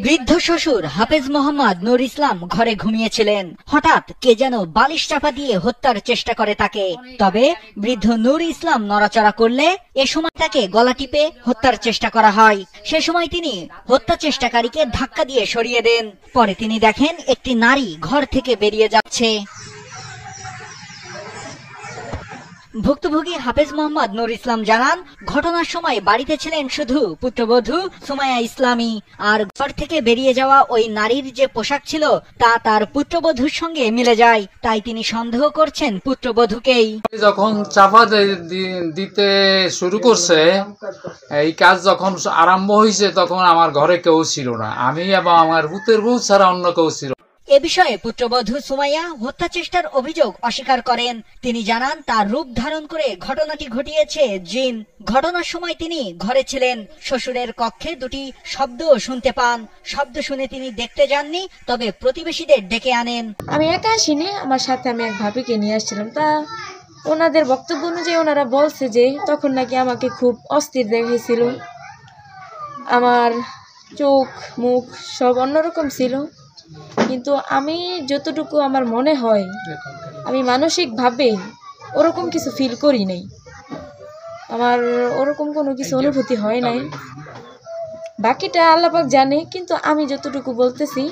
বৃদ্ধ শ্বশুর হাফেজ মোহাম্মদ নুর ইসলাম ঘরে ঘুমিয়েছিলেন। হঠাৎ কে যেন বালিশ চাপা দিয়ে হত্যার চেষ্টা করে তাকে। তবে বৃদ্ধ নুর ইসলাম নড়াচড়া করলে এ সময় তাকে গলা টিপে হত্যার চেষ্টা করা হয়। সে সময় তিনি হত্যা চেষ্টাকারীকে ধাক্কা দিয়ে সরিয়ে দেন। পরে তিনি দেখেন একটি নারী ঘর থেকে বেরিয়ে যাচ্ছে। ভুক্তভোগী হাফেজ মোহাম্মদ নুর ইসলাম জানান, ঘটনার সময় বাড়িতে ছিলেন শুধু পুত্রবধূ সুমাইয়া ইসলামী। আর ঘর থেকে বেরিয়ে যাওয়া ওই নারীর যে পোশাক ছিল তা তার পুত্রবধূর সঙ্গে মিলে যায়। তাই তিনি সন্দেহ করছেন পুত্রবধূকেই। যখন চাপা দিতে শুরু করছে, এই কাজ যখন আরম্ভ হয়েছে, তখন আমার ঘরে কেউ ছিল না। আমি এবং আমার পুত্রের বউ ছাড়া অন্য কেউ ছিল। এ বিষয়ে পুত্রবধূ সুমাইয়া হত্যা চেষ্টার অভিযোগ অস্বীকার করেন। তিনি জানান, তার রূপ ধারণ করে ঘটনাটি ঘটিয়েছে জিন। ঘটনার সময় তিনি ঘরে ছিলেন। শ্বশুরের কক্ষে দুটি শব্দ শুনতে পান। শব্দ শুনে তিনি দেখতে যাননি, তবে প্রতিবেশীদের ডেকে আনেন। আমি একা আসিনি, আমার সাথে আমি এক ভাবিকে নিয়ে আসছিলাম। তা ওনাদের বক্তব্য অনুযায়ী ওনারা বলছে যে তখন নাকি আমাকে খুব অস্থির দেখাইছিল। আমার চোখ মুখ সব অন্যরকম ছিল, কিন্তু আমি যতটুকু আমার মনে হয় আমি মানসিকভাবে ওরকম কিছু ফিল করি নাই। আমার ওরকম কোনো কিছু অনুভূতি হয় নাই। বাকিটা আল্লাহ পাক জানে, কিন্তু আমি যতটুকু বলতেছি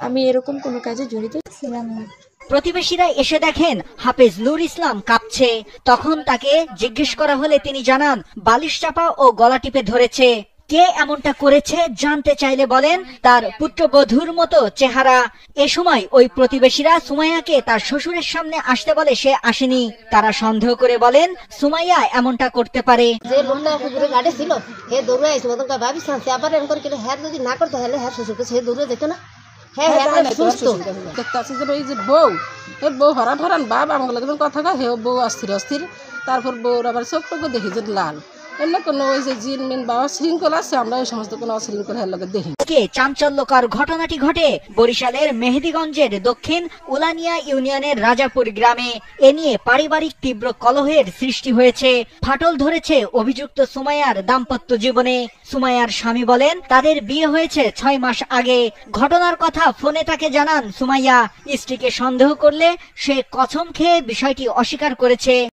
আমি এরকম কোনো কাজে জড়িত ছিলাম না। প্রতিবেশীরা এসে দেখেন হাফেজ নুর ইসলাম কাঁপছে। তখন তাকে জিজ্ঞেস করা হলে তিনি জানান, বালিশ চাপা ও গলা টিপে ধরেছে। কে এমনটা করেছে জানতে চাইলে বলেন, তার পুত্রবধূর মতো চেহারা। এ সময় ওই প্রতিবেশীরা সুমাইয়াকে তার শ্বশুরের সামনে আসতে বলে সে আসেনি। তারা সন্দেহ করে বলেন, সুমাইয়া এমনটা করতে পারে। যে লোকটা পুকুরে গাড়ি ছিল, হে দৌড়ে আসছে মতন ভাবি শান্তি আবার এমন করে কিনা হ্যাঁ যদি না করতে হলে হ্যাঁ শ্বশুরকে সে দৌড়ে যেত না। হ্যাঁ সুস্থ বউ হরান হরান বাপ আমাকে কথা কয়, হে বউ অস্থির অস্থির। তারপর বউর আবার চোখ দেখি যে লাল। এমনি কোনো ওই যে জিন মিন বাবা শৃঙ্খল আছে, আমরা ওই সমস্ত কোনো অশৃঙ্খল দেখি। চাঞ্চল্যকর ঘটনাটি ঘটে বরিশালের মেহেদীগঞ্জের দক্ষিণ উলানিয়া ইউনিয়নের রাজাপুর গ্রামে। এ নিয়ে পারিবারিক তীব্র কলহের সৃষ্টি হয়েছে। ফাটল ধরেছে অভিযুক্ত সুমাইয়ার দাম্পত্য জীবনে। সুমাইয়ার স্বামী বলেন, তাদের বিয়ে হয়েছে 6 মাস আগে। ঘটনার কথা ফোনে তাকে জানান সুমাইয়া। স্ত্রীকে সন্দেহ করলে সে কসম খেয়ে বিষয়টি অস্বীকার করেছে।